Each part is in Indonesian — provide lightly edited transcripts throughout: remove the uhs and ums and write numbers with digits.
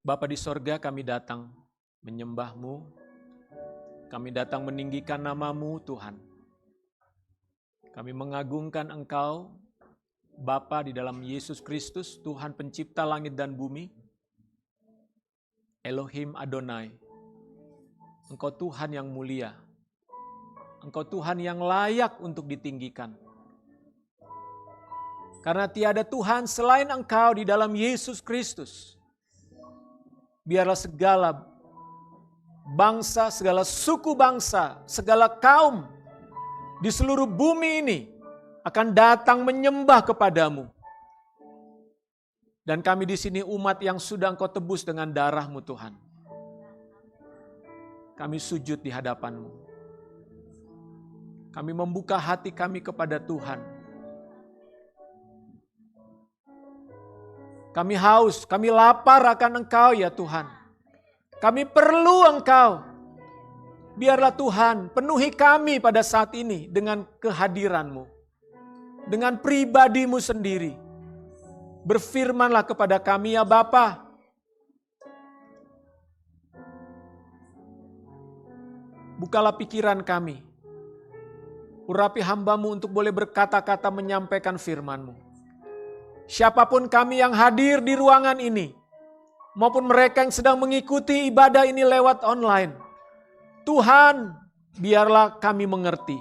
Bapa di sorga, kami datang menyembah-Mu, kami datang meninggikan nama-Mu Tuhan. Kami mengagungkan Engkau, Bapa di dalam Yesus Kristus, Tuhan pencipta langit dan bumi, Elohim Adonai. Engkau Tuhan yang mulia, Engkau Tuhan yang layak untuk ditinggikan. Karena tiada Tuhan selain Engkau di dalam Yesus Kristus. Biarlah segala bangsa, segala suku bangsa, segala kaum di seluruh bumi ini akan datang menyembah kepadamu. Dan kami di sini umat yang sudah Engkau tebus dengan darah-Mu Tuhan. Kami sujud di hadapan-Mu. Kami membuka hati kami kepada Tuhan. Kami haus, kami lapar akan Engkau ya Tuhan. Kami perlu Engkau. Biarlah Tuhan penuhi kami pada saat ini dengan kehadiran-Mu. Dengan pribadi-Mu sendiri. Berfirmanlah kepada kami ya Bapa. Bukalah pikiran kami. Urapi hamba-Mu untuk boleh berkata-kata menyampaikan firman-Mu. Siapapun kami yang hadir di ruangan ini, maupun mereka yang sedang mengikuti ibadah ini lewat online. Tuhan, biarlah kami mengerti.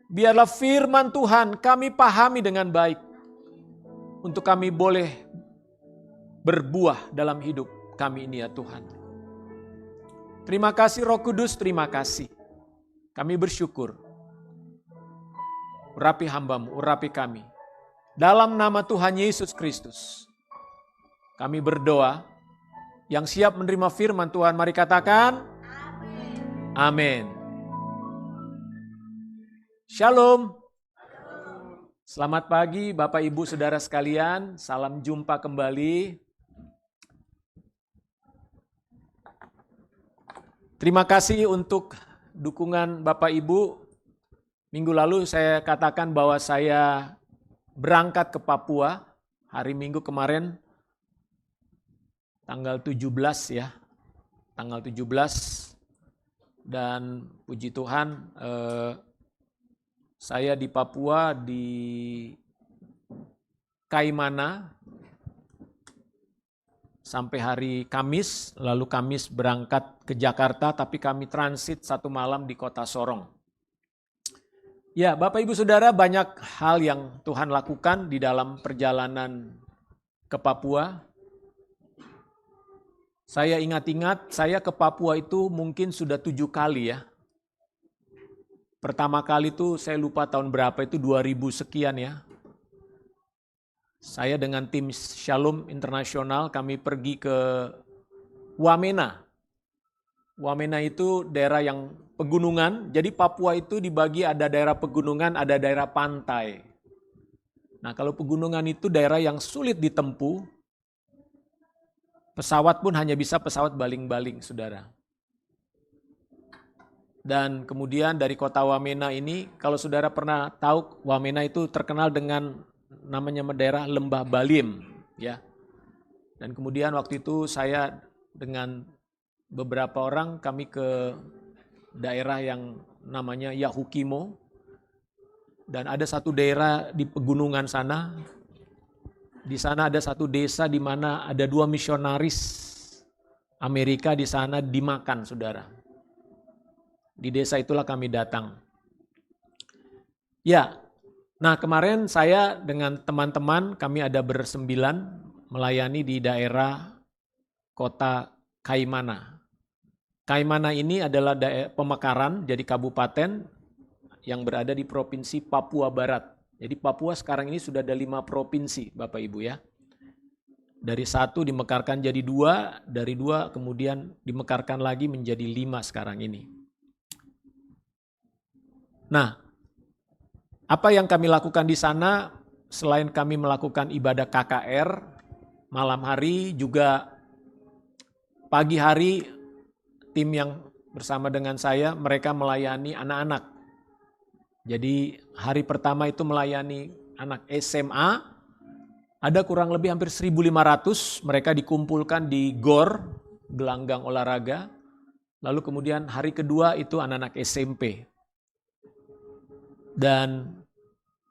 Biarlah firman Tuhan kami pahami dengan baik. Untuk kami boleh berbuah dalam hidup kami ini ya Tuhan. Terima kasih Roh Kudus, terima kasih. Kami bersyukur. Urapi hamba-Mu, urapi kami. Dalam nama Tuhan Yesus Kristus. Kami berdoa. Yang siap menerima firman Tuhan, mari katakan. Amin. Shalom. Selamat pagi Bapak Ibu Saudara sekalian. Salam jumpa kembali. Terima kasih untuk dukungan Bapak Ibu. Minggu lalu saya katakan bahwa saya berangkat ke Papua hari Minggu kemarin. Tanggal 17 ya, tanggal 17 dan puji Tuhan saya di Papua di Kaimana sampai hari Kamis, lalu Kamis berangkat ke Jakarta tapi kami transit 1 malam di kota Sorong. Ya Bapak Ibu Saudara, banyak hal yang Tuhan lakukan di dalam perjalanan ke Papua. Saya ingat-ingat, saya ke Papua itu mungkin sudah 7 kali ya. Pertama kali itu saya lupa tahun berapa, itu 2000 sekian ya. Saya dengan tim Shalom Internasional, kami pergi ke Wamena. Wamena itu daerah yang pegunungan, jadi Papua itu dibagi ada daerah pegunungan, ada daerah pantai. Nah kalau pegunungan itu daerah yang sulit ditempuh, pesawat pun hanya bisa pesawat baling-baling, saudara. Dan kemudian dari kota Wamena ini, kalau saudara pernah tahu, Wamena itu terkenal dengan namanya daerah Lembah Balim. Ya. Dan kemudian waktu itu saya dengan beberapa orang kami ke daerah yang namanya Yahukimo. Dan ada satu daerah di pegunungan sana. Di sana ada satu desa di mana ada 2 misionaris Amerika di sana dimakan, saudara. Di desa itulah kami datang. Ya, nah kemarin saya dengan teman-teman kami ada bersembilan melayani di daerah kota Kaimana. Kaimana ini adalah pemekaran, jadi kabupaten yang berada di provinsi Papua Barat. Jadi Papua sekarang ini sudah ada 5 provinsi Bapak Ibu ya. Dari 1 dimekarkan jadi 2, dari 2 kemudian dimekarkan lagi menjadi 5 sekarang ini. Nah, apa yang kami lakukan di sana selain kami melakukan ibadah KKR, malam hari juga pagi hari tim yang bersama dengan saya mereka melayani anak-anak. Jadi hari pertama itu melayani anak SMA, Ada kurang lebih hampir 1.500 mereka dikumpulkan di GOR, gelanggang olahraga. Lalu kemudian hari kedua itu anak-anak SMP. Dan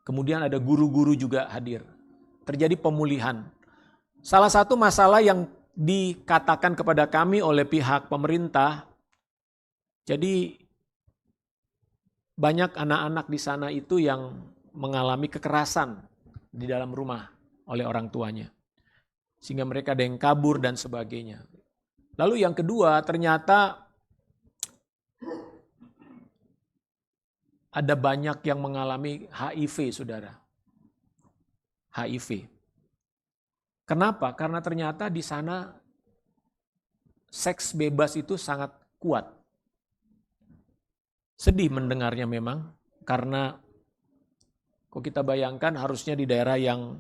kemudian ada guru-guru juga hadir. Terjadi pemulihan. Salah satu masalah yang dikatakan kepada kami oleh pihak pemerintah, jadi banyak anak-anak di sana itu yang mengalami kekerasan di dalam rumah oleh orang tuanya. Sehingga mereka ada yang kabur dan sebagainya. Lalu yang kedua, ternyata ada banyak yang mengalami HIV, saudara. HIV. Kenapa? Karena ternyata di sana seks bebas itu sangat kuat. Sedih mendengarnya memang, karena kok kita bayangkan harusnya di daerah yang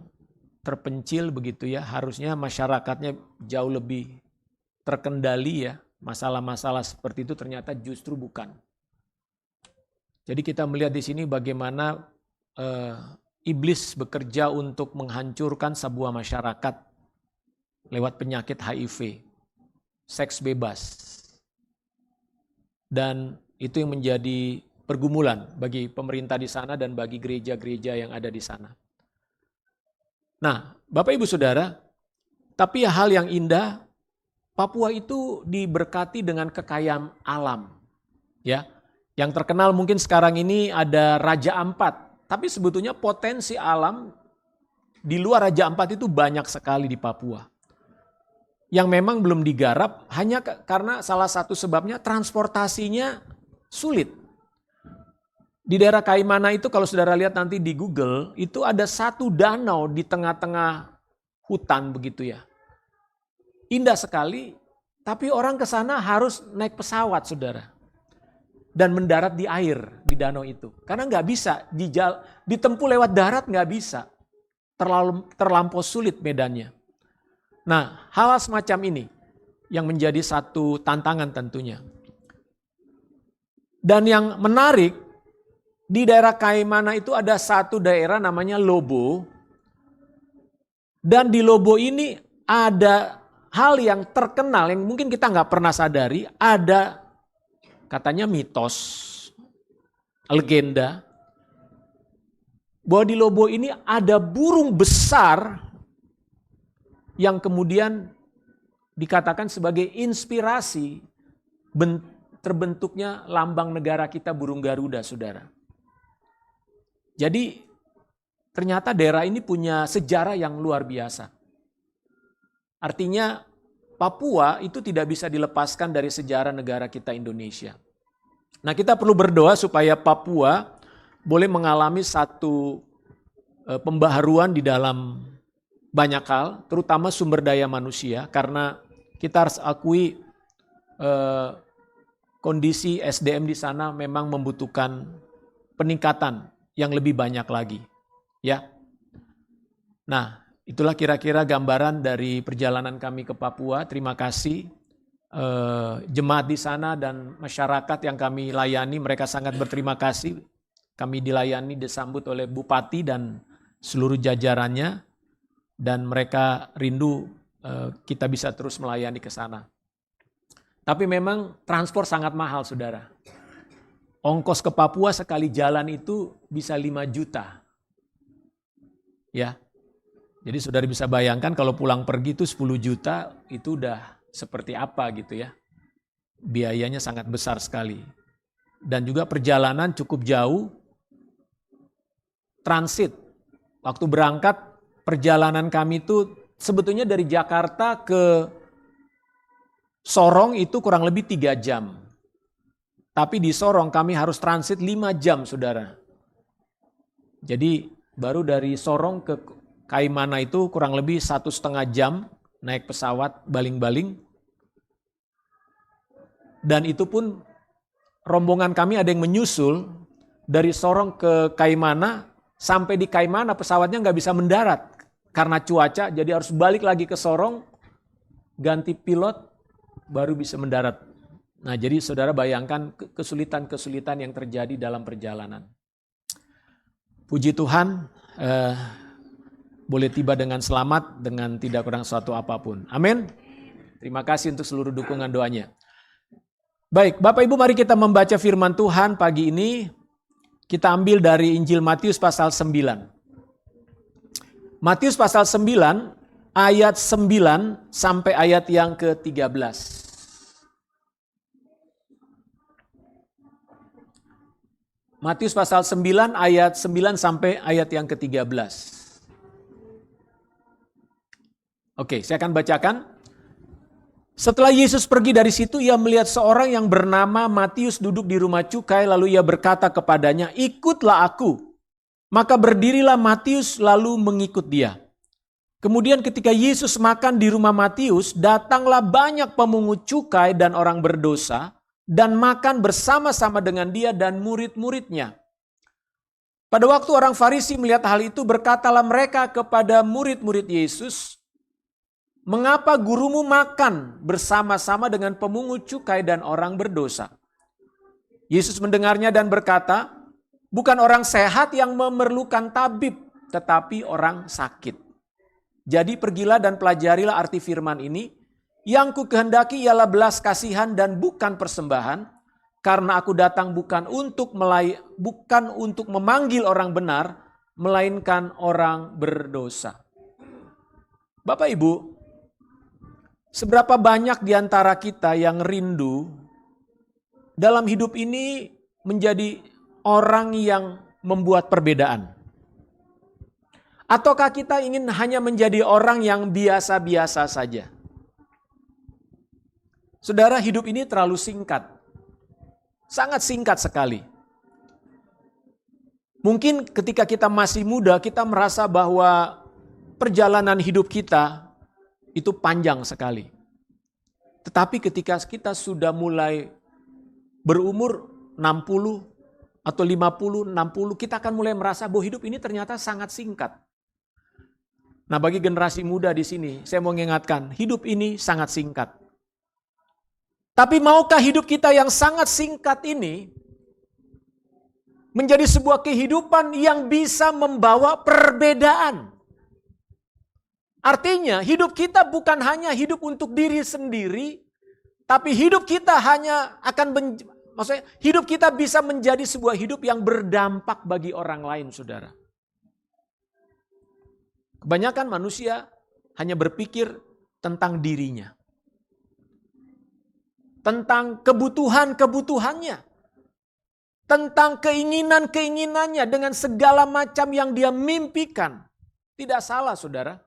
terpencil begitu ya, harusnya masyarakatnya jauh lebih terkendali ya, masalah-masalah seperti itu ternyata justru bukan. Jadi kita melihat di sini bagaimana iblis bekerja untuk menghancurkan sebuah masyarakat lewat penyakit HIV, seks bebas. Dan itu yang menjadi pergumulan bagi pemerintah di sana dan bagi gereja-gereja yang ada di sana. Nah, Bapak Ibu Saudara, tapi hal yang indah, Papua itu diberkati dengan kekayaan alam. Ya, yang terkenal mungkin sekarang ini ada Raja Ampat, tapi sebetulnya potensi alam di luar Raja Ampat itu banyak sekali di Papua. Yang memang belum digarap hanya karena salah satu sebabnya transportasinya sulit. Di daerah Kaimana itu kalau saudara lihat nanti di Google, itu ada satu danau di tengah-tengah hutan begitu ya. Indah sekali, tapi orang ke sana harus naik pesawat saudara. Dan mendarat di air di danau itu. Karena nggak bisa, ditempuh lewat darat nggak bisa. Terlampau sulit medannya. Nah, hal semacam ini yang menjadi satu tantangan tentunya. Dan yang menarik, di daerah Kaimana itu ada satu daerah namanya Lobo. Dan di Lobo ini ada hal yang terkenal yang mungkin kita nggak pernah sadari. Ada katanya mitos, legenda, bahwa di Lobo ini ada burung besar yang kemudian dikatakan sebagai inspirasi terbentuknya lambang negara kita burung Garuda, saudara. Jadi ternyata daerah ini punya sejarah yang luar biasa. Artinya Papua itu tidak bisa dilepaskan dari sejarah negara kita Indonesia. Nah, kita perlu berdoa supaya Papua boleh mengalami satu pembaharuan di dalam banyak hal, terutama sumber daya manusia, karena kita harus akui kondisi SDM di sana memang membutuhkan peningkatan yang lebih banyak lagi, ya. Nah, itulah kira-kira gambaran dari perjalanan kami ke Papua. Terima kasih jemaat di sana dan masyarakat yang kami layani, mereka sangat berterima kasih. Kami dilayani, disambut oleh Bupati dan seluruh jajarannya, dan mereka rindu kita bisa terus melayani ke sana. Tapi memang transport sangat mahal, saudara. Ongkos ke Papua sekali jalan itu bisa 5 juta. Ya. Jadi saudara bisa bayangkan kalau pulang pergi itu 10 juta itu udah seperti apa gitu ya. Biayanya sangat besar sekali. Dan juga perjalanan cukup jauh. Transit. Waktu berangkat perjalanan kami itu sebetulnya dari Jakarta ke Sorong itu kurang lebih 3 jam. Tapi di Sorong kami harus transit 5 jam, saudara. Jadi baru dari Sorong ke Kaimana itu kurang lebih 1,5 jam naik pesawat baling-baling. Dan itu pun rombongan kami ada yang menyusul dari Sorong ke Kaimana, sampai di Kaimana pesawatnya nggak bisa mendarat karena cuaca, jadi harus balik lagi ke Sorong, ganti pilot, baru bisa mendarat. Nah, jadi saudara bayangkan kesulitan-kesulitan yang terjadi dalam perjalanan. Puji Tuhan, boleh tiba dengan selamat dengan tidak kurang suatu apapun. Amin. Terima kasih untuk seluruh dukungan doanya. Baik, Bapak Ibu mari kita membaca firman Tuhan pagi ini. Kita ambil dari Injil Matius pasal 9. Matius pasal 9 ayat 9 sampai ayat yang ke-13. Matius pasal 9 ayat 9 sampai ayat yang ke-13. Oke, saya akan bacakan. Setelah Yesus pergi dari situ, ia melihat seorang yang bernama Matius duduk di rumah cukai, lalu ia berkata kepadanya, "Ikutlah aku." Maka berdirilah Matius lalu mengikut dia. Kemudian ketika Yesus makan di rumah Matius, datanglah banyak pemungut cukai dan orang berdosa, dan makan bersama-sama dengan dia dan murid-muridnya. Pada waktu orang Farisi melihat hal itu, berkatalah mereka kepada murid-murid Yesus, "Mengapa gurumu makan bersama-sama dengan pemungut cukai dan orang berdosa?" Yesus mendengarnya dan berkata, "Bukan orang sehat yang memerlukan tabib, tetapi orang sakit. Jadi pergilah dan pelajarilah arti firman ini, yang ku kehendaki ialah belas kasihan dan bukan persembahan, karena aku datang bukan untuk memanggil orang benar, melainkan orang berdosa." Bapak Ibu, seberapa banyak di antara kita yang rindu dalam hidup ini menjadi orang yang membuat perbedaan? Ataukah kita ingin hanya menjadi orang yang biasa-biasa saja? Saudara, hidup ini terlalu singkat. Sangat singkat sekali. Mungkin ketika kita masih muda, kita merasa bahwa perjalanan hidup kita itu panjang sekali. Tetapi ketika kita sudah mulai berumur 60 atau 50, 60, kita akan mulai merasa bahwa hidup ini ternyata sangat singkat. Nah, bagi generasi muda di sini, saya mau mengingatkan, hidup ini sangat singkat. Tapi maukah hidup kita yang sangat singkat ini menjadi sebuah kehidupan yang bisa membawa perbedaan? Artinya hidup kita bukan hanya hidup untuk diri sendiri, tapi hidup kita hidup kita bisa menjadi sebuah hidup yang berdampak bagi orang lain, saudara. Kebanyakan manusia hanya berpikir tentang dirinya, tentang kebutuhan-kebutuhannya, tentang keinginan-keinginannya dengan segala macam yang dia mimpikan. Tidak salah, saudara.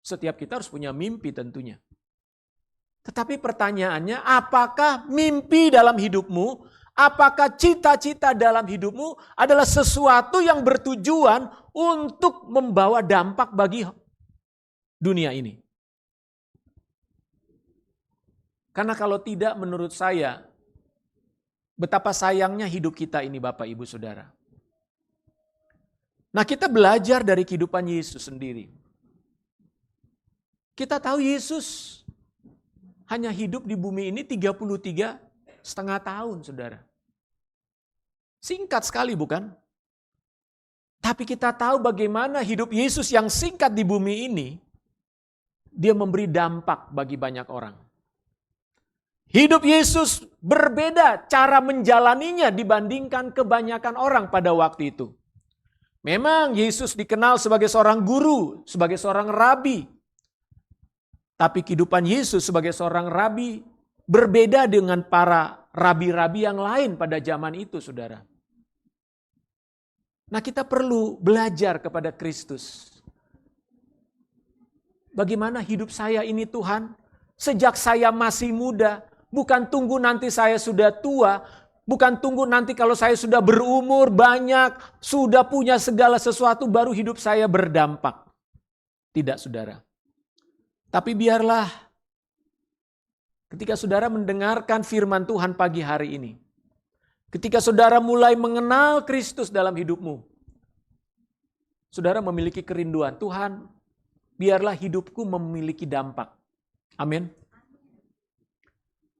Setiap kita harus punya mimpi tentunya. Tetapi pertanyaannya, apakah mimpi dalam hidupmu, apakah cita-cita dalam hidupmu adalah sesuatu yang bertujuan untuk membawa dampak bagi dunia ini? Karena kalau tidak, menurut saya, betapa sayangnya hidup kita ini, Bapak, Ibu, Saudara. Nah, kita belajar dari kehidupan Yesus sendiri. Kita tahu Yesus hanya hidup di bumi ini 33,5 tahun, saudara. Singkat sekali, bukan? Tapi kita tahu bagaimana hidup Yesus yang singkat di bumi ini, dia memberi dampak bagi banyak orang. Hidup Yesus berbeda cara menjalaninya dibandingkan kebanyakan orang pada waktu itu. Memang Yesus dikenal sebagai seorang guru, sebagai seorang rabi. Tapi kehidupan Yesus sebagai seorang rabi berbeda dengan para rabi-rabi yang lain pada zaman itu, saudara. Nah, kita perlu belajar kepada Kristus. Bagaimana hidup saya ini, Tuhan, sejak saya masih muda, bukan tunggu nanti saya sudah tua, bukan tunggu nanti kalau saya sudah berumur banyak, sudah punya segala sesuatu, baru hidup saya berdampak. Tidak, saudara. Tapi biarlah ketika saudara mendengarkan firman Tuhan pagi hari ini, ketika saudara mulai mengenal Kristus dalam hidupmu, saudara memiliki kerinduan, Tuhan, biarlah hidupku memiliki dampak. Amin.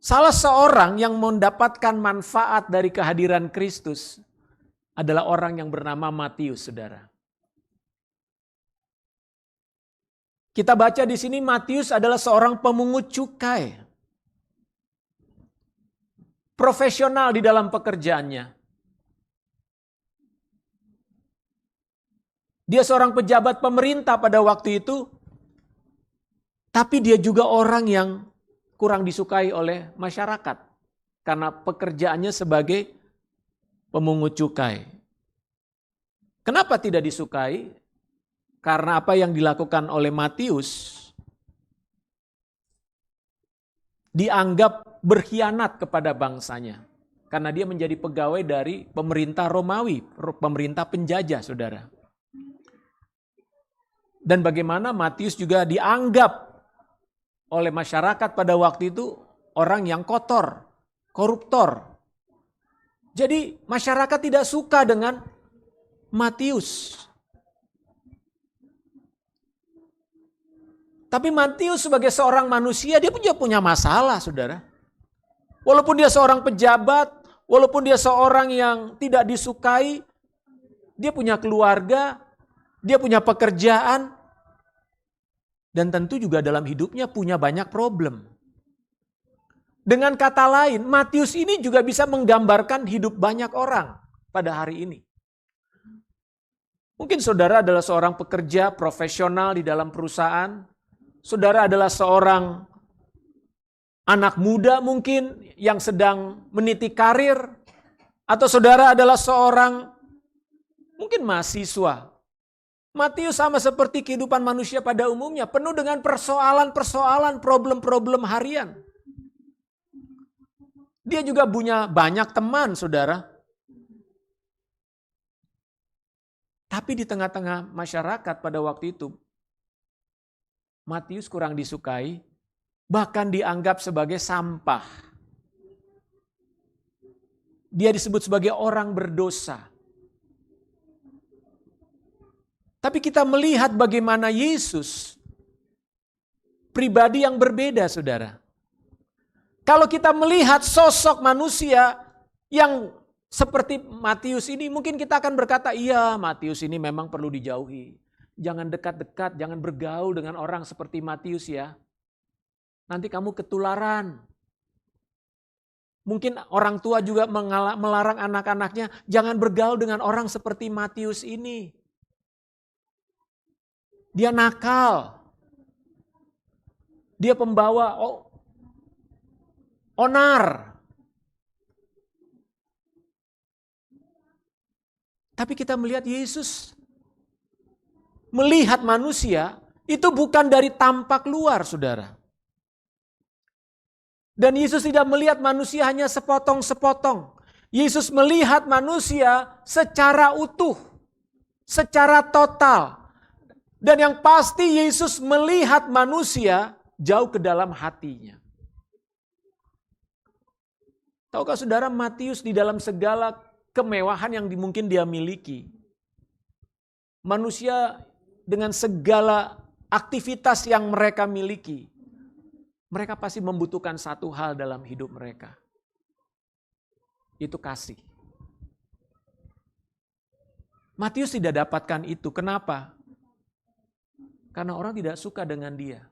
Salah seorang yang mendapatkan manfaat dari kehadiran Kristus adalah orang yang bernama Matius, saudara. Kita baca di sini Matius adalah seorang pemungut cukai. Profesional di dalam pekerjaannya. Dia seorang pejabat pemerintah pada waktu itu, tapi dia juga orang yang kurang disukai oleh masyarakat karena pekerjaannya sebagai pemungut cukai. Kenapa tidak disukai? Karena apa yang dilakukan oleh Matius dianggap berkhianat kepada bangsanya. Karena dia menjadi pegawai dari pemerintah Romawi, pemerintah penjajah, saudara. Dan bagaimana Matius juga dianggap oleh masyarakat pada waktu itu orang yang kotor, koruptor. Jadi masyarakat tidak suka dengan Matius. Tapi Matius sebagai seorang manusia, dia punya masalah, saudara. Walaupun dia seorang pejabat, walaupun dia seorang yang tidak disukai, dia punya keluarga, dia punya pekerjaan, dan tentu juga dalam hidupnya punya banyak problem. Dengan kata lain, Matius ini juga bisa menggambarkan hidup banyak orang pada hari ini. Mungkin saudara adalah seorang pekerja profesional di dalam perusahaan. Saudara adalah seorang anak muda mungkin yang sedang meniti karir. Atau saudara adalah seorang mungkin mahasiswa. Matius sama seperti kehidupan manusia pada umumnya. Penuh dengan persoalan-persoalan, problem-problem harian. Dia juga punya banyak teman, saudara. Tapi di tengah-tengah masyarakat pada waktu itu, Matius kurang disukai, bahkan dianggap sebagai sampah. Dia disebut sebagai orang berdosa. Tapi kita melihat bagaimana Yesus, pribadi yang berbeda, saudara. Kalau kita melihat sosok manusia yang seperti Matius ini, mungkin kita akan berkata, iya Matius ini memang perlu dijauhi. Jangan dekat-dekat, jangan bergaul dengan orang seperti Matius ya. Nanti kamu ketularan. Mungkin orang tua juga melarang anak-anaknya, jangan bergaul dengan orang seperti Matius ini. Dia nakal. Dia pembawa onar. Tapi kita melihat Yesus melihat manusia itu bukan dari tampak luar, saudara. Dan Yesus tidak melihat manusia hanya sepotong-sepotong. Yesus melihat manusia secara utuh, secara total. Dan yang pasti Yesus melihat manusia jauh ke dalam hatinya. Tahukah saudara, Matius di dalam segala kemewahan yang mungkin dia miliki, manusia dengan segala aktivitas yang mereka miliki, mereka pasti membutuhkan satu hal dalam hidup mereka. Itu kasih. Matius tidak dapatkan itu. Kenapa? Karena orang tidak suka dengan dia.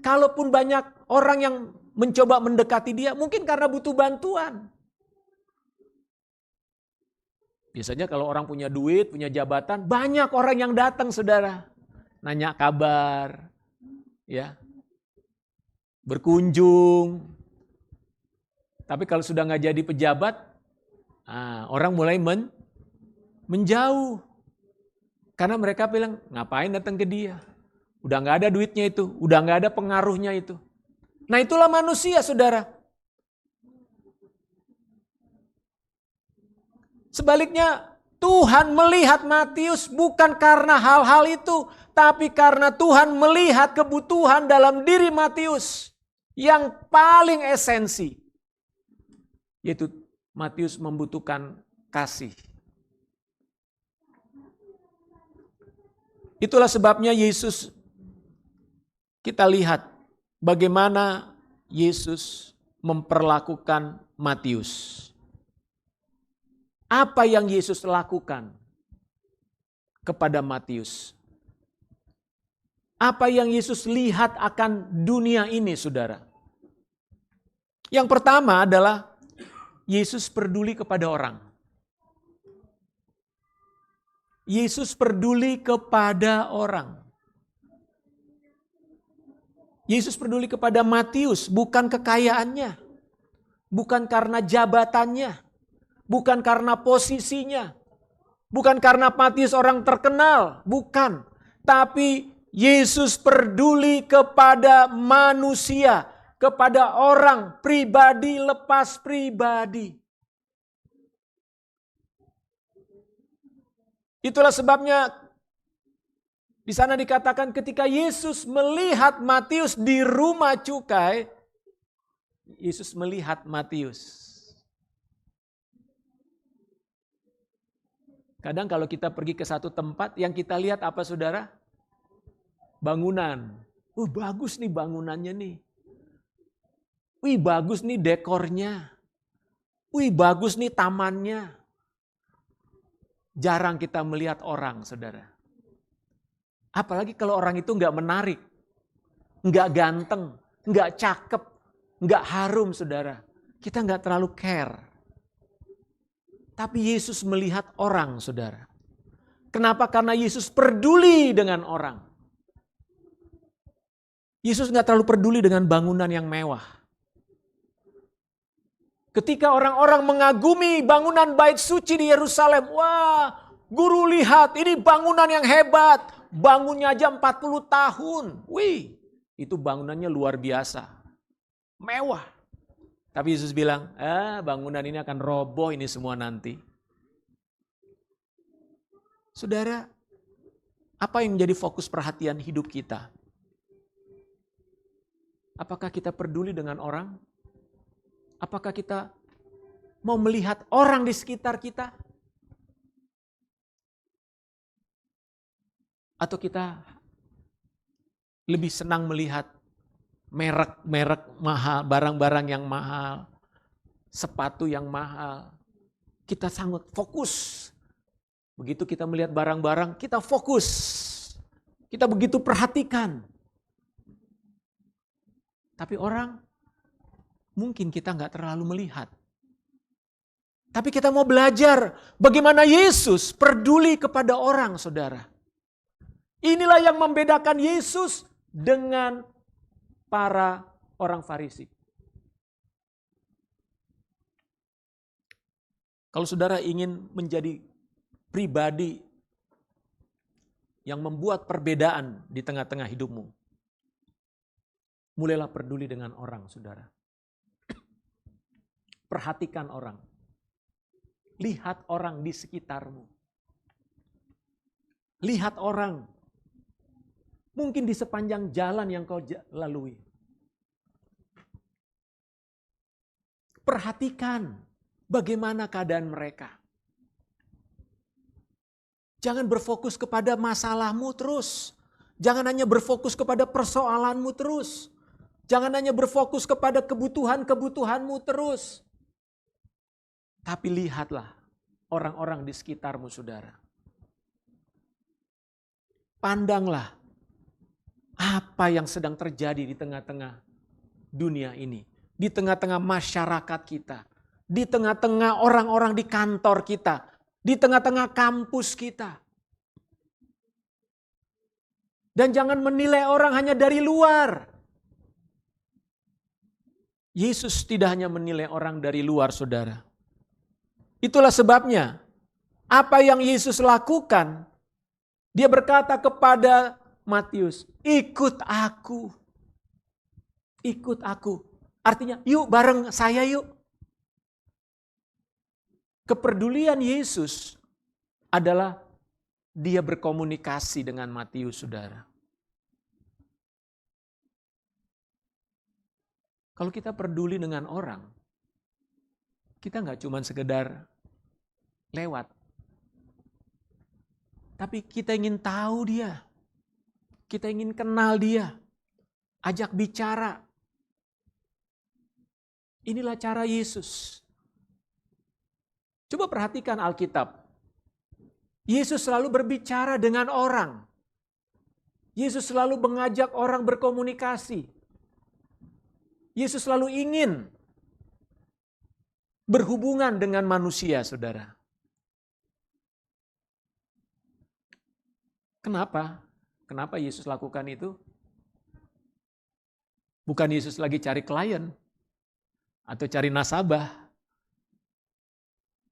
Kalaupun banyak orang yang mencoba mendekati dia, mungkin karena butuh bantuan. Biasanya kalau orang punya duit, punya jabatan, banyak orang yang datang, saudara. Nanya kabar, ya, berkunjung. Tapi kalau sudah nggak jadi pejabat, orang mulai menjauh. Karena mereka bilang, ngapain datang ke dia? Udah nggak ada duitnya itu, udah nggak ada pengaruhnya itu. Nah itulah manusia, saudara. Sebaliknya, Tuhan melihat Matius bukan karena hal-hal itu, tapi karena Tuhan melihat kebutuhan dalam diri Matius yang paling esensi, yaitu Matius membutuhkan kasih. Itulah sebabnya Yesus, kita lihat bagaimana Yesus memperlakukan Matius. Apa yang Yesus lakukan kepada Matius? Apa yang Yesus lihat akan dunia ini, saudara? Yang pertama adalah Yesus peduli kepada orang. Yesus peduli kepada orang. Yesus peduli kepada Matius, bukan kekayaannya, bukan karena jabatannya, bukan karena posisinya, bukan karena Matius orang terkenal, bukan. Tapi Yesus peduli kepada manusia, kepada orang pribadi lepas pribadi. Itulah sebabnya di sana dikatakan ketika Yesus melihat Matius di rumah cukai, Yesus melihat Matius. Kadang kalau kita pergi ke satu tempat, yang kita lihat apa, saudara? Bangunan. Bagus nih bangunannya nih. Bagus nih dekornya. Bagus nih tamannya. Jarang kita melihat orang, saudara. Apalagi kalau orang itu nggak menarik, nggak ganteng, nggak cakep, nggak harum, saudara. Kita nggak terlalu care. Tapi Yesus melihat orang, saudara. Kenapa? Karena Yesus peduli dengan orang. Yesus nggak terlalu peduli dengan bangunan yang mewah. Ketika orang-orang mengagumi bangunan bait suci di Yerusalem, wah, guru lihat ini bangunan yang hebat. Bangunnya aja 40 tahun. Itu bangunannya luar biasa. Mewah. Tapi Yesus bilang, bangunan ini akan roboh ini semua nanti. Saudara, apa yang menjadi fokus perhatian hidup kita? Apakah kita peduli dengan orang? Apakah kita mau melihat orang di sekitar kita? Atau kita lebih senang melihat merek-merek mahal, barang-barang yang mahal, sepatu yang mahal. Kita sangat fokus. Begitu kita melihat barang-barang, kita fokus. Kita begitu perhatikan. Tapi orang, mungkin kita nggak terlalu melihat. Tapi kita mau belajar bagaimana Yesus peduli kepada orang, saudara. Inilah yang membedakan Yesus dengan para orang Farisi. Kalau saudara ingin menjadi pribadi yang membuat perbedaan di tengah-tengah hidupmu, mulailah peduli dengan orang, saudara. Perhatikan orang. Lihat orang di sekitarmu. Lihat orang. Mungkin di sepanjang jalan yang kau lalui. Perhatikan bagaimana keadaan mereka. Jangan berfokus kepada masalahmu terus. Jangan hanya berfokus kepada persoalanmu terus. Jangan hanya berfokus kepada kebutuhan-kebutuhanmu terus. Tapi lihatlah orang-orang di sekitarmu, saudara. Pandanglah apa yang sedang terjadi di tengah-tengah dunia ini. Di tengah-tengah masyarakat kita. Di tengah-tengah orang-orang di kantor kita. Di tengah-tengah kampus kita. Dan jangan menilai orang hanya dari luar. Yesus tidak hanya menilai orang dari luar, saudara. Itulah sebabnya apa yang Yesus lakukan, dia berkata kepada Matius, ikut aku. Ikut aku. Artinya, yuk bareng saya yuk. Kepedulian Yesus adalah dia berkomunikasi dengan Matius, saudara. Kalau kita peduli dengan orang, kita nggak cuma sekedar lewat. Tapi kita ingin tahu dia. Kita ingin kenal dia. Ajak bicara. Inilah cara Yesus. Coba perhatikan Alkitab. Yesus selalu berbicara dengan orang. Yesus selalu mengajak orang berkomunikasi. Yesus selalu ingin berhubungan dengan manusia, saudara. Kenapa? Kenapa Yesus lakukan itu? Bukan Yesus lagi cari klien atau cari nasabah.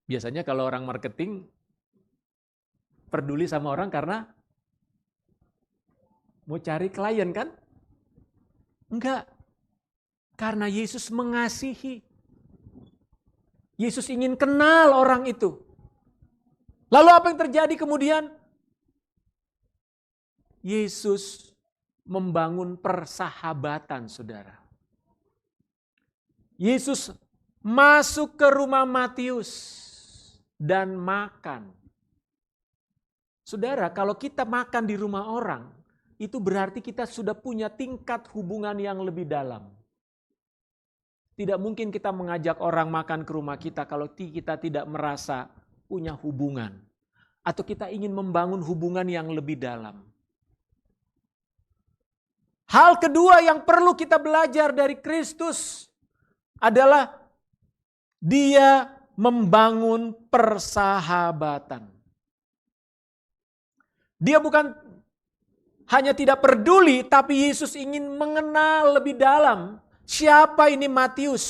Biasanya kalau orang marketing peduli sama orang karena mau cari klien kan? Enggak. Karena Yesus mengasihi. Yesus ingin kenal orang itu. Lalu apa yang terjadi kemudian? Yesus membangun persahabatan, saudara. Yesus masuk ke rumah Matius dan makan. Saudara, kalau kita makan di rumah orang, itu berarti kita sudah punya tingkat hubungan yang lebih dalam. Tidak mungkin kita mengajak orang makan ke rumah kita kalau kita tidak merasa punya hubungan. Atau kita ingin membangun hubungan yang lebih dalam. Hal kedua yang perlu kita belajar dari Kristus adalah Dia membangun persahabatan. Dia bukan hanya tidak peduli, tapi Yesus ingin mengenal lebih dalam siapa ini Matius.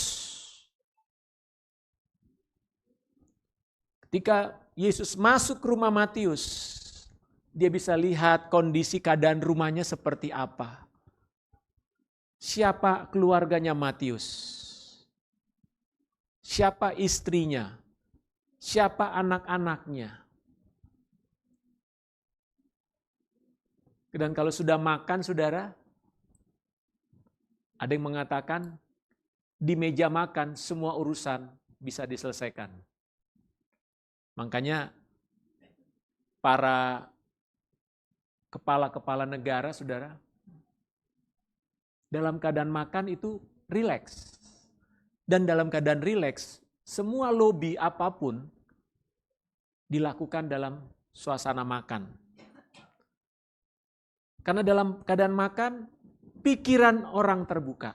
Ketika Yesus masuk ke rumah Matius, dia bisa lihat kondisi keadaan rumahnya seperti apa. Siapa keluarganya Matius? Siapa istrinya? Siapa anak-anaknya? Dan kalau sudah makan, saudara, ada yang mengatakan di meja makan semua urusan bisa diselesaikan. Makanya para kepala-kepala negara, saudara, dalam keadaan makan itu rileks. Dan dalam keadaan rileks, semua lobby apapun dilakukan dalam suasana makan. Karena dalam keadaan makan, pikiran orang terbuka.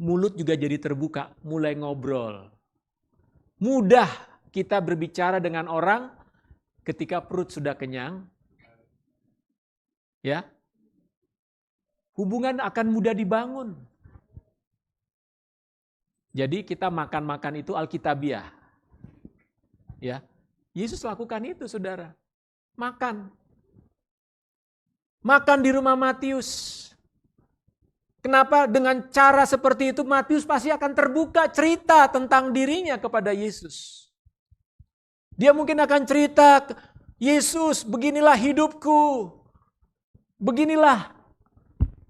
Mulut juga jadi terbuka, mulai ngobrol. Mudah kita berbicara dengan orang ketika perut sudah kenyang. Ya. Hubungan akan mudah dibangun. Jadi kita makan-makan itu alkitabiah. Ya. Yesus lakukan itu, saudara. Makan. Makan di rumah Matius. Kenapa? Dengan cara seperti itu Matius pasti akan terbuka cerita tentang dirinya kepada Yesus. Dia mungkin akan cerita, Yesus, beginilah hidupku. Beginilah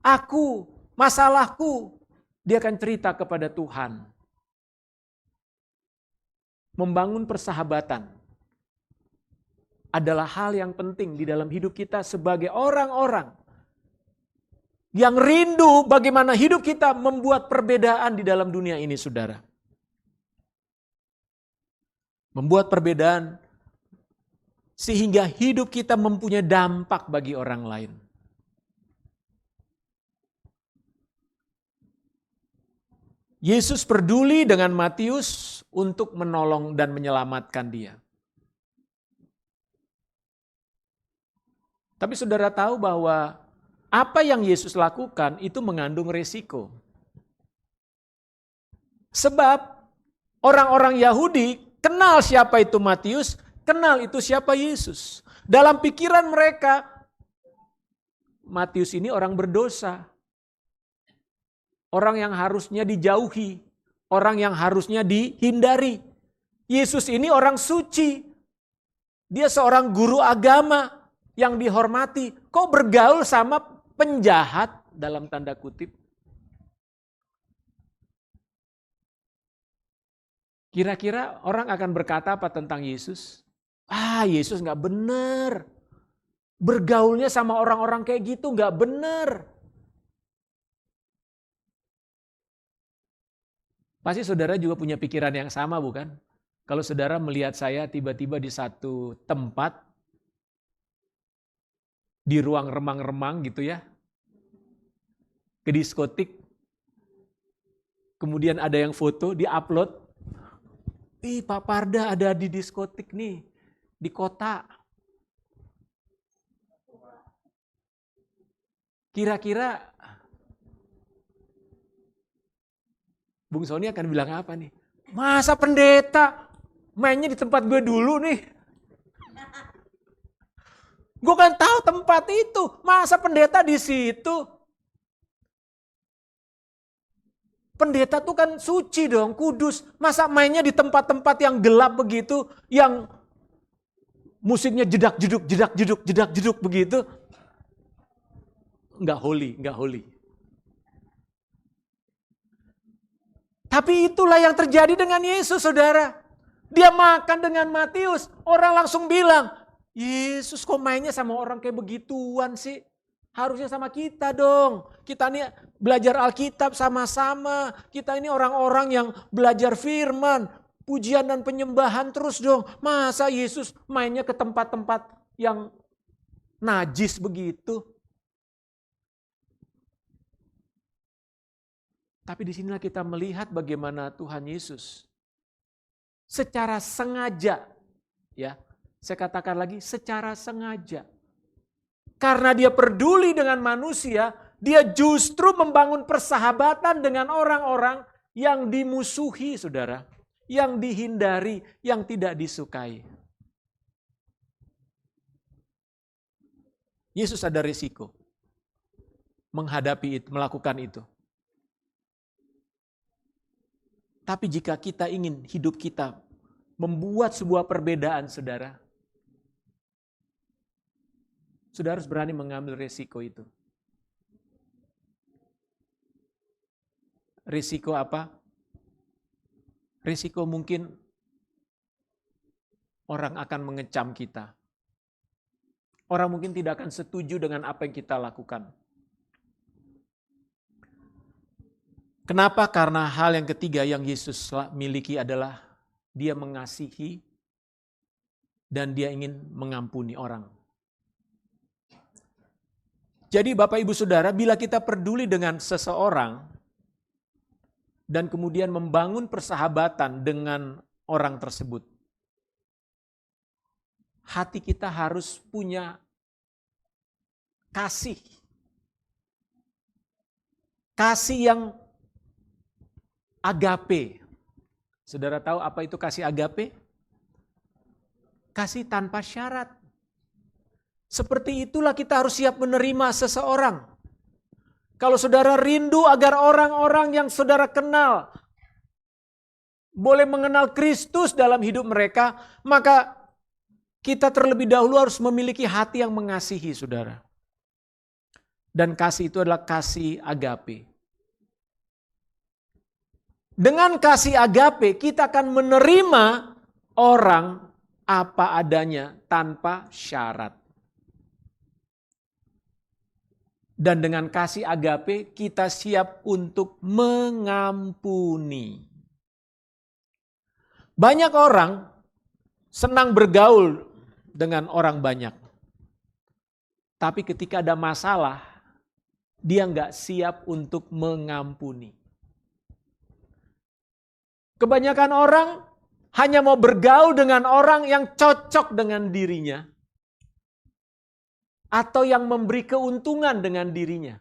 aku, masalahku. Dia akan cerita kepada Tuhan. Membangun persahabatan adalah hal yang penting di dalam hidup kita sebagai orang-orang yang rindu bagaimana hidup kita membuat perbedaan di dalam dunia ini, saudara. Membuat perbedaan sehingga hidup kita mempunyai dampak bagi orang lain. Yesus peduli dengan Matius untuk menolong dan menyelamatkan dia. Tapi saudara tahu bahwa apa yang Yesus lakukan itu mengandung resiko. Sebab orang-orang Yahudi kenal siapa itu Matius, kenal itu siapa Yesus. Dalam pikiran mereka, Matius ini orang berdosa. Orang yang harusnya dijauhi, orang yang harusnya dihindari. Yesus ini orang suci. Dia seorang guru agama yang dihormati. Kok bergaul sama penjahat dalam tanda kutip? Kira-kira orang akan berkata apa tentang Yesus? Yesus gak benar. Bergaulnya sama orang-orang kayak gitu gak benar. Pasti saudara juga punya pikiran yang sama, bukan? Kalau saudara melihat saya tiba-tiba di satu tempat, di ruang remang-remang gitu ya, ke diskotik, kemudian ada yang foto, di-upload, ih Pak Parda ada di diskotik nih, di kota. Kira-kira Bung Sony akan bilang apa nih? Masa pendeta mainnya di tempat gue dulu nih? Gue kan tahu tempat itu, masa pendeta di situ? Pendeta tuh kan suci dong, kudus. Masa mainnya di tempat-tempat yang gelap begitu, yang musiknya jedak-jeduk, jedak-jeduk, jedak-jeduk begitu? Enggak holy, enggak holy. Tapi itulah yang terjadi dengan Yesus, saudara. Dia makan dengan Matius, orang langsung bilang, Yesus kok mainnya sama orang kayak begituan sih? Harusnya sama kita dong. Kita ini belajar Alkitab sama-sama. Kita ini orang-orang yang belajar firman, pujian dan penyembahan terus dong. Masa Yesus mainnya ke tempat-tempat yang najis begitu? Tapi disinilah kita melihat bagaimana Tuhan Yesus secara sengaja, ya, saya katakan lagi secara sengaja. Karena dia peduli dengan manusia, dia justru membangun persahabatan dengan orang-orang yang dimusuhi, saudara. Yang dihindari, yang tidak disukai. Yesus ada risiko menghadapi itu, melakukan itu. Tapi jika kita ingin hidup kita membuat sebuah perbedaan, saudara, saudara harus berani mengambil risiko itu. Risiko apa? Risiko mungkin orang akan mengecam kita. Orang mungkin tidak akan setuju dengan apa yang kita lakukan. Kenapa? Karena hal yang ketiga yang Yesus miliki adalah dia mengasihi dan dia ingin mengampuni orang. Jadi Bapak Ibu Saudara, bila kita peduli dengan seseorang dan kemudian membangun persahabatan dengan orang tersebut, hati kita harus punya kasih. Kasih yang agape. Saudara tahu apa itu kasih agape? Kasih tanpa syarat. Seperti itulah kita harus siap menerima seseorang. Kalau saudara rindu agar orang-orang yang saudara kenal boleh mengenal Kristus dalam hidup mereka, maka kita terlebih dahulu harus memiliki hati yang mengasihi, saudara. Dan kasih itu adalah kasih agape. Dengan kasih agape kita akan menerima orang apa adanya tanpa syarat. Dan dengan kasih agape kita siap untuk mengampuni. Banyak orang senang bergaul dengan orang banyak. Tapi ketika ada masalah, dia nggak siap untuk mengampuni. Kebanyakan orang hanya mau bergaul dengan orang yang cocok dengan dirinya. Atau yang memberi keuntungan dengan dirinya.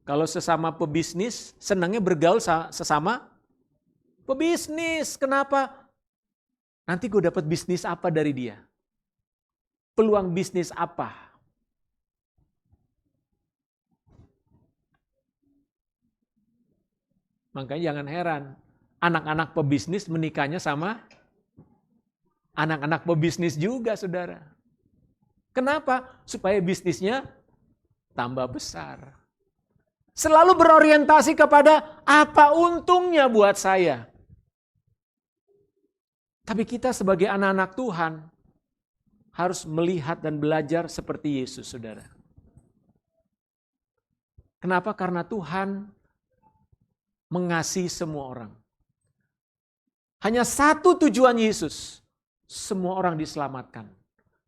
Kalau sesama pebisnis, senangnya bergaul sesama pebisnis. Kenapa? Nanti gue dapat bisnis apa dari dia? Peluang bisnis apa? Makanya jangan heran, anak-anak pebisnis menikahnya sama anak-anak pebisnis juga, saudara. Kenapa? Supaya bisnisnya tambah besar. Selalu berorientasi kepada apa untungnya buat saya. Tapi kita sebagai anak-anak Tuhan harus melihat dan belajar seperti Yesus, saudara. Kenapa? Karena Tuhan mengasihi semua orang. Hanya satu tujuan Yesus, semua orang diselamatkan.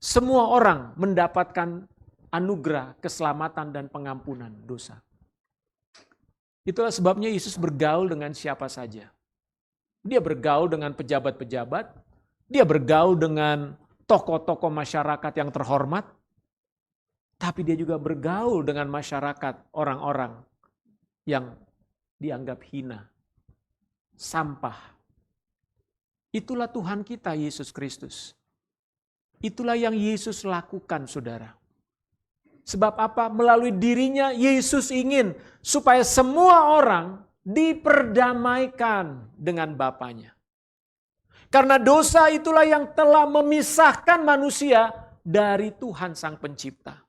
semua orang mendapatkan anugerah, keselamatan, dan pengampunan dosa. Itulah sebabnya Yesus bergaul dengan siapa saja. Dia bergaul dengan pejabat-pejabat, dia bergaul dengan tokoh-tokoh masyarakat yang terhormat, tapi dia juga bergaul dengan masyarakat orang-orang yang dianggap hina, sampah. Itulah Tuhan kita, Yesus Kristus. Itulah yang Yesus lakukan, saudara. Sebab apa? Melalui dirinya Yesus ingin supaya semua orang diperdamaikan dengan Bapanya. Karena dosa itulah yang telah memisahkan manusia dari Tuhan Sang Pencipta.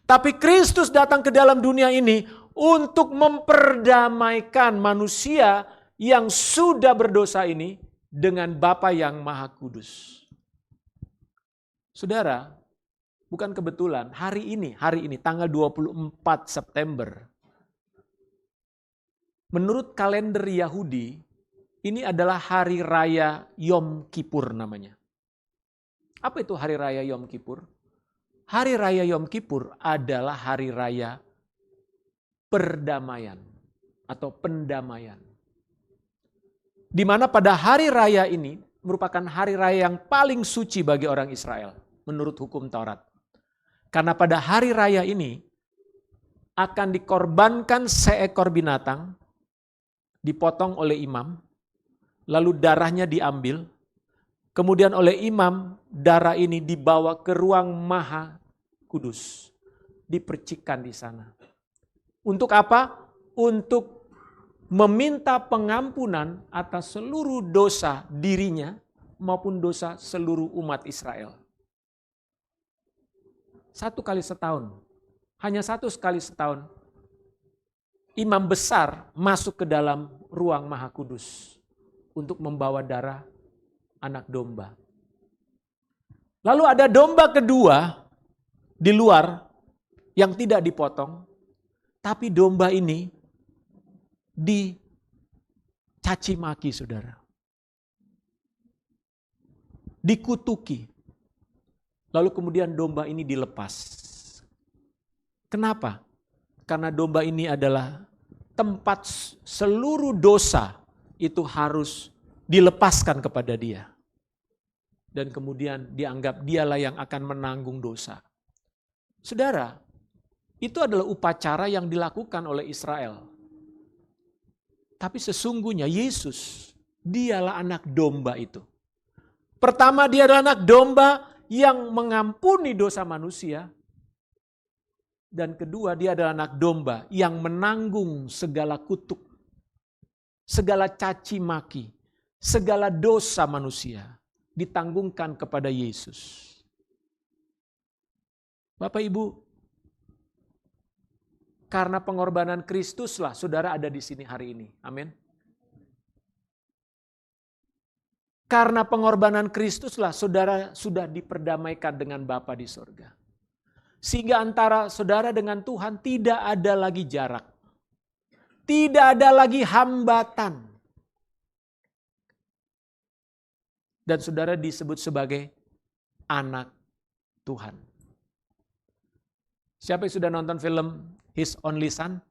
Tapi Kristus datang ke dalam dunia ini untuk memperdamaikan manusia yang sudah berdosa ini dengan Bapa yang Maha Kudus. Saudara, bukan kebetulan hari ini tanggal 24 September. Menurut kalender Yahudi, ini adalah hari raya Yom Kippur namanya. Apa itu hari raya Yom Kippur? Hari raya Yom Kippur adalah hari raya perdamaian atau pendamaian. Di mana pada hari raya ini merupakan hari raya yang paling suci bagi orang Israel menurut hukum Taurat. Karena pada hari raya ini akan dikorbankan seekor binatang, dipotong oleh imam, lalu darahnya diambil, kemudian oleh imam darah ini dibawa ke ruang Maha Kudus, dipercikkan di sana. Untuk apa? Untuk meminta pengampunan atas seluruh dosa dirinya maupun dosa seluruh umat Israel. 1 kali setahun, hanya 1 kali setahun, imam besar masuk ke dalam ruang Maha Kudus untuk membawa darah anak domba. Lalu ada domba kedua di luar yang tidak dipotong, tapi domba ini dicaci maki, saudara. Dikutuki. Lalu kemudian domba ini dilepas. Kenapa? Karena domba ini adalah tempat seluruh dosa itu harus dilepaskan kepada dia. Dan kemudian dianggap dialah yang akan menanggung dosa. Saudara, itu adalah upacara yang dilakukan oleh Israel. Tapi sesungguhnya Yesus, dialah anak domba itu. Pertama, dia adalah anak domba yang mengampuni dosa manusia. Dan kedua, dia adalah anak domba yang menanggung segala kutuk, segala caci maki, segala dosa manusia ditanggungkan kepada Yesus. Bapak Ibu, karena pengorbanan Kristuslah saudara ada di sini hari ini. Amin. Karena pengorbanan Kristuslah saudara sudah diperdamaikan dengan Bapa di sorga. Sehingga antara saudara dengan Tuhan tidak ada lagi jarak. Tidak ada lagi hambatan. Dan saudara disebut sebagai anak Tuhan. Siapa yang sudah nonton film His Only Son?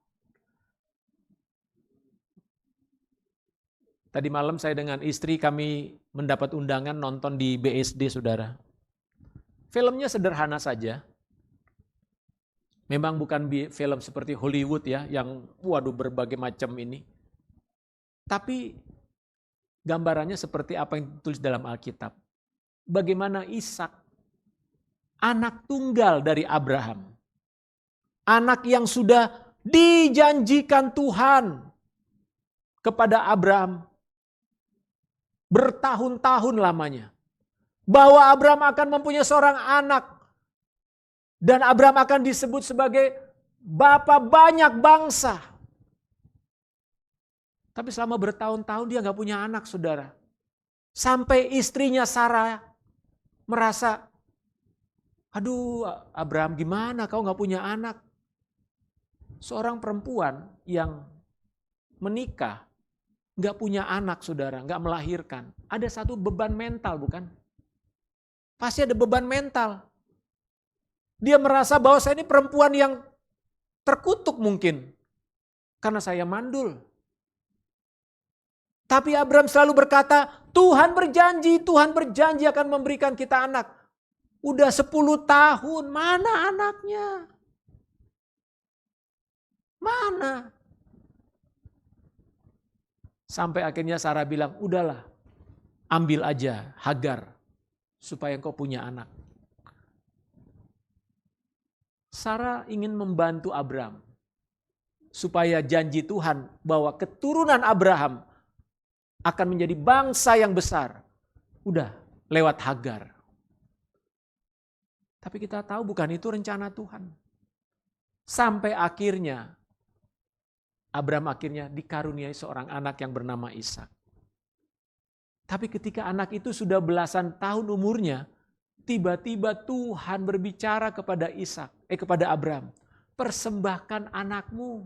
Tadi malam saya dengan istri kami mendapat undangan nonton di BSD, saudara. Filmnya sederhana saja. Memang bukan film seperti Hollywood ya, yang berbagai macam ini. Tapi gambarannya seperti apa yang ditulis dalam Alkitab. Bagaimana Ishak, anak tunggal dari Abraham. Anak yang sudah dijanjikan Tuhan kepada Abraham bertahun-tahun lamanya. Bahwa Abraham akan mempunyai seorang anak. Dan Abraham akan disebut sebagai bapa banyak bangsa. Tapi selama bertahun-tahun dia gak punya anak, saudara. Sampai istrinya Sarah merasa, aduh Abraham gimana kau gak punya anak? Seorang perempuan yang menikah, gak punya anak, saudara, gak melahirkan. Ada satu beban mental, bukan? Pasti ada beban mental. Dia merasa bahwa saya ini perempuan yang terkutuk mungkin. Karena saya mandul. Tapi Abraham selalu berkata, Tuhan berjanji akan memberikan kita anak. Udah 10 tahun, mana anaknya? Mana? Sampai akhirnya Sarah bilang, udahlah, ambil aja Hagar, supaya engkau punya anak. Sarah ingin membantu Abraham, supaya janji Tuhan bahwa keturunan Abraham akan menjadi bangsa yang besar. Udah, lewat Hagar. Tapi kita tahu bukan itu rencana Tuhan. Sampai akhirnya, Abraham akhirnya dikaruniai seorang anak yang bernama Ishak. Tapi ketika anak itu sudah belasan tahun umurnya, tiba-tiba Tuhan berbicara kepada kepada Abraham, persembahkan anakmu.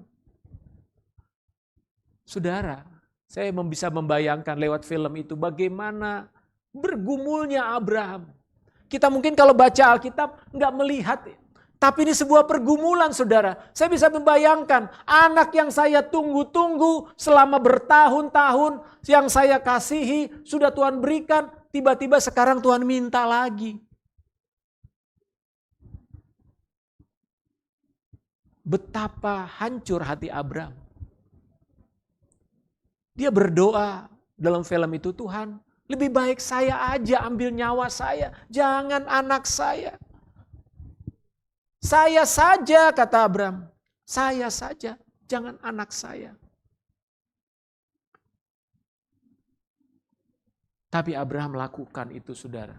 Saudara, saya bisa membayangkan lewat film itu bagaimana bergumulnya Abraham. Kita mungkin kalau baca Alkitab nggak melihat, tapi ini sebuah pergumulan saudara. Saya bisa membayangkan anak yang saya tunggu-tunggu selama bertahun-tahun, yang saya kasihi, sudah Tuhan berikan, tiba-tiba sekarang Tuhan minta lagi. Betapa hancur hati Abraham. Dia berdoa dalam film itu, Tuhan, lebih baik saya aja ambil nyawa saya, jangan anak saya. Saya saja, kata Abraham, saya saja, jangan anak saya. Tapi Abraham lakukan itu, saudara.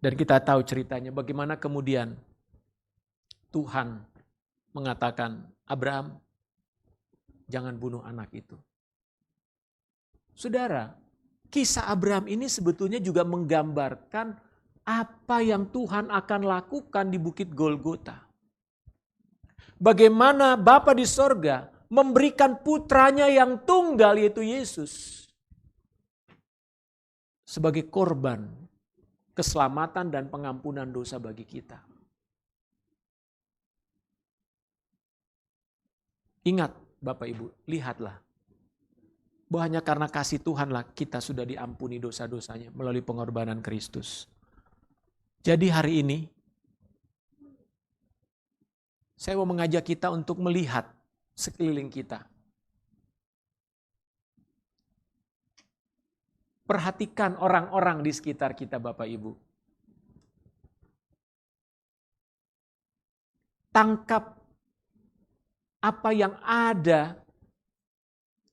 Dan kita tahu ceritanya bagaimana kemudian Tuhan mengatakan, Abraham, jangan bunuh anak itu. Saudara, kisah Abraham ini sebetulnya juga menggambarkan apa yang Tuhan akan lakukan di Bukit Golgota. Bagaimana Bapa di sorga memberikan putranya yang tunggal, yaitu Yesus, sebagai korban keselamatan dan pengampunan dosa bagi kita. Ingat Bapak Ibu, lihatlah. Bahwa hanya karena kasih Tuhanlah kita sudah diampuni dosa-dosanya melalui pengorbanan Kristus. Jadi hari ini, saya mau mengajak kita untuk melihat sekeliling kita. Perhatikan orang-orang di sekitar kita Bapak Ibu. Tangkap apa yang ada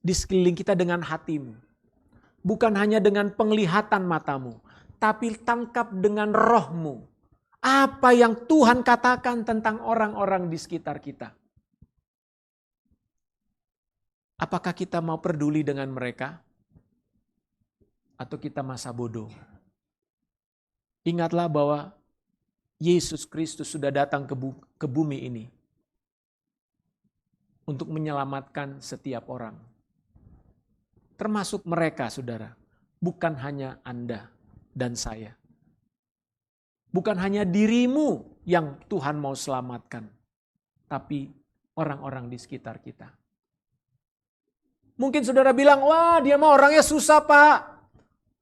di sekeliling kita dengan hatimu. Bukan hanya dengan penglihatan matamu, tapi tangkap dengan rohmu. Apa yang Tuhan katakan tentang orang-orang di sekitar kita. Apakah kita mau peduli dengan mereka? Atau kita masa bodoh? Ingatlah bahwa Yesus Kristus sudah datang ke bumi ini untuk menyelamatkan setiap orang. Termasuk mereka, saudara. Bukan hanya Anda dan saya. Bukan hanya dirimu yang Tuhan mau selamatkan. Tapi orang-orang di sekitar kita. Mungkin saudara bilang, wah dia mah orangnya susah Pak.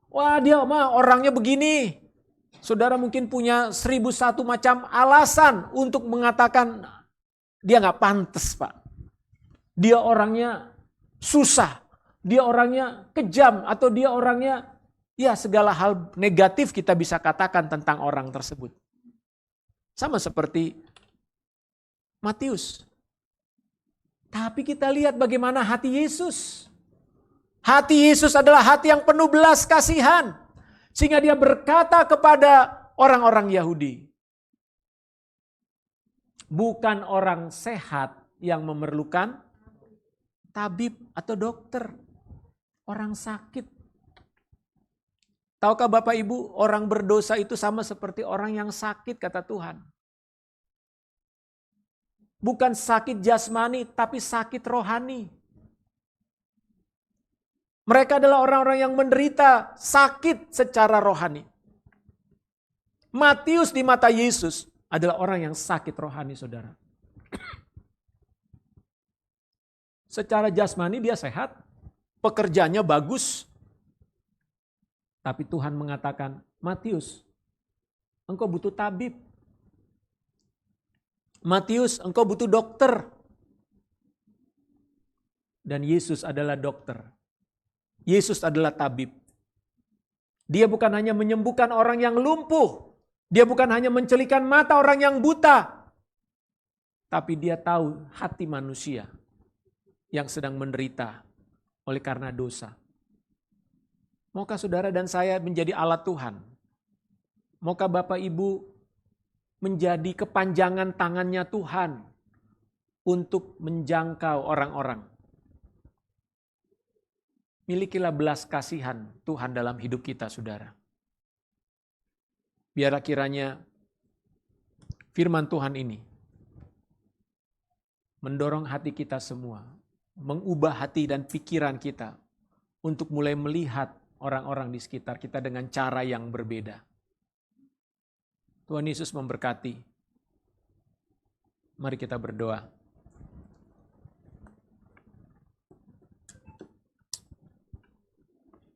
Wah dia mah orangnya begini. Saudara mungkin punya 1001 macam alasan untuk mengatakan dia gak pantas Pak. Dia orangnya susah. Dia orangnya kejam atau dia orangnya, ya segala hal negatif kita bisa katakan tentang orang tersebut. Sama seperti Matius. Tapi kita lihat bagaimana hati Yesus. Hati Yesus adalah hati yang penuh belas kasihan. Sehingga dia berkata kepada orang-orang Yahudi, bukan orang sehat yang memerlukan tabib atau dokter. Orang sakit. Tahukah Bapak Ibu, orang berdosa itu sama seperti orang yang sakit, kata Tuhan. Bukan sakit jasmani, tapi sakit rohani. Mereka adalah orang-orang yang menderita sakit secara rohani. Matius di mata Yesus adalah orang yang sakit rohani, saudara. Secara jasmani dia sehat, pekerjaannya bagus. Tapi Tuhan mengatakan, Matius, engkau butuh tabib. Matius, engkau butuh dokter. Dan Yesus adalah dokter. Yesus adalah tabib. Dia bukan hanya menyembuhkan orang yang lumpuh. Dia bukan hanya mencelikan mata orang yang buta. Tapi dia tahu hati manusia yang sedang menderita oleh karena dosa. Maukah saudara dan saya menjadi alat Tuhan? Maukah Bapak Ibu menjadi kepanjangan tangannya Tuhan untuk menjangkau orang-orang? Milikilah belas kasihan Tuhan dalam hidup kita, saudara. Biarlah kiranya firman Tuhan ini mendorong hati kita semua, mengubah hati dan pikiran kita untuk mulai melihat orang-orang di sekitar kita dengan cara yang berbeda. Tuhan Yesus memberkati. Mari kita berdoa.